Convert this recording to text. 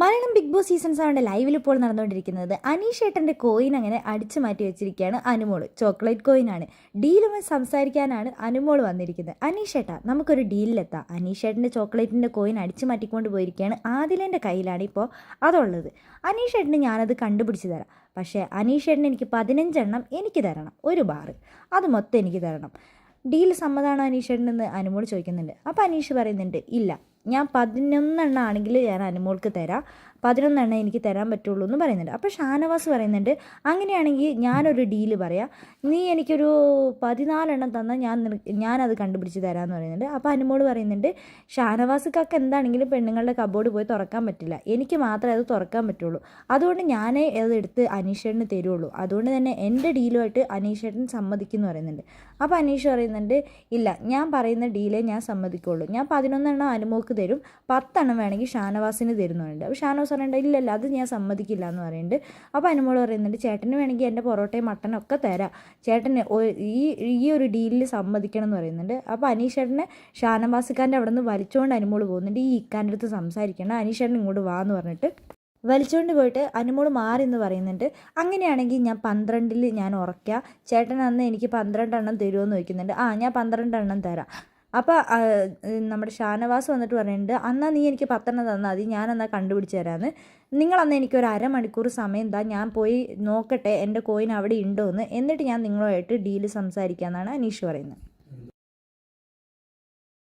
Malayalam big boss season 7 ലൈവിൽ ഇപ്പോൾ നടന്നുകൊണ്ടിരിക്കുന്നത് അനീഷ് ഏട്ടൻ്റെ കോയിൻ അങ്ങനെ അടിച്ചു മാറ്റി വെച്ചിരിക്കുകയാണ് അനുമോൾ. ചോക്ലേറ്റ് കോയിനാണ്. ഡീലുമായി സംസാരിക്കാനാണ് അനുമോൾ വന്നിരിക്കുന്നത്. അനീഷ് ഏട്ടാ, നമുക്കൊരു ഡീലിലെത്താം. അനീഷ് ഏട്ടൻ്റെ ചോക്ലേറ്റിൻ്റെ കോയിൻ അടിച്ചു മാറ്റിക്കൊണ്ട് പോയിരിക്കുകയാണ്. ആദിലേൻ്റെ കയ്യിലാണ് ഇപ്പോൾ അതുള്ളത്. അനീഷ് ഏട്ടന് ഞാനത് കണ്ടുപിടിച്ച് തരാം. പക്ഷേ അനീഷ് ഏട്ടന് എനിക്ക് 15 എണ്ണം എനിക്ക് തരണം. ഒരു ബാറ് അത് മൊത്തം എനിക്ക് തരണം. ഡീൽ സമ്മതമാണോ അനീഷ് ഏട്ടനെന്ന് അനുമോൾ ചോദിക്കുന്നുണ്ട്. അപ്പോൾ അനീഷ് പറയുന്നുണ്ട്, ഇല്ല, ഞാൻ 11 ആണെങ്കിൽ ഞാൻ അനുമോൾക്ക് തരാം, 11 എനിക്ക് തരാൻ പറ്റുള്ളൂ എന്ന് പറയുന്നുണ്ട്. അപ്പോൾ ഷാനവാസ് പറയുന്നുണ്ട്, അങ്ങനെയാണെങ്കിൽ ഞാനൊരു ഡീല് പറയാം, നീ എനിക്കൊരു 14 തന്നാൽ ഞാനത് കണ്ടുപിടിച്ച് തരാമെന്ന് പറയുന്നുണ്ട്. അപ്പോൾ അനുമോൾ പറയുന്നുണ്ട്, ഷാനവാസ്ക്കൊക്കെ എന്താണെങ്കിലും പെണ്ണുങ്ങളുടെ കബോർഡ് പോയി തുറക്കാൻ പറ്റില്ല, എനിക്ക് മാത്രമേ അത് തുറക്കാൻ പറ്റുള്ളൂ, അതുകൊണ്ട് ഞാനേ അതെടുത്ത് അനീഷേട്ടന് തരുള്ളൂ, അതുകൊണ്ട് തന്നെ എൻ്റെ ഡീലുമായിട്ട് അനീഷേട്ടൻ സമ്മതിക്കുമെന്ന് പറയുന്നുണ്ട്. അപ്പോൾ അനീഷ് പറയുന്നുണ്ട്, ഇല്ല, ഞാൻ പറയുന്ന ഡീലേ ഞാൻ സമ്മതിക്കുള്ളൂ, ഞാൻ 11 അനുമോൾക്ക് തരും, 10 വേണമെങ്കിൽ ഷാനവാസിന് തരുന്നുണ്ട്. അപ്പോൾ ഷാനവാസ് പറയുന്നുണ്ട്, ഇല്ലല്ല, അത് ഞാൻ സമ്മതിക്കില്ല എന്ന് പറയുന്നുണ്ട്. അപ്പോൾ അനുമോൾ പറയുന്നുണ്ട്, ചേട്ടന് വേണമെങ്കിൽ എൻ്റെ പൊറോട്ടയും മട്ടനും ഒക്കെ തരാം, ചേട്ടന് ഈ ഒരു ഡീലിൽ സമ്മതിക്കണം എന്ന് പറയുന്നുണ്ട്. അപ്പോൾ അനീഷേട്ടനെ ഷാനവാസിക്കാരൻ്റെ അവിടെ നിന്ന് വലിച്ചുകൊണ്ട് അനുമോൾ പോകുന്നുണ്ട്. ഈ ഇക്കാൻ്റെ അടുത്ത് സംസാരിക്കണം, അനീഷേട്ടൻ ഇങ്ങോട്ട് വാ എന്ന് പറഞ്ഞിട്ട് വലിച്ചുകൊണ്ട് പോയിട്ട് അനുമോൾ മാറി എന്ന് പറയുന്നുണ്ട്. അങ്ങനെയാണെങ്കിൽ ഞാൻ 12 ഞാൻ ഉറക്കാം, ചേട്ടൻ അന്ന് എനിക്ക് 12 തരുമോ എന്ന് ചോദിക്കുന്നുണ്ട്. ഞാൻ 12 തരാം. അപ്പോൾ നമ്മുടെ ഷാനവാസ് വന്നിട്ട് പറയുന്നുണ്ട്, എന്നാൽ നീ എനിക്ക് 10 തന്നാൽ മതി, ഞാനെന്നാൽ കണ്ടുപിടിച്ച് തരാമെന്ന്. നിങ്ങളന്ന് എനിക്കൊരു അരമണിക്കൂർ സമയം എന്താ, ഞാൻ പോയി നോക്കട്ടെ എൻ്റെ കോയിൻ അവിടെ ഉണ്ടോ എന്ന്, എന്നിട്ട് ഞാൻ നിങ്ങളുമായിട്ട് ഡീല് സംസാരിക്കാമെന്നാണ് അനീഷ് പറയുന്നത്.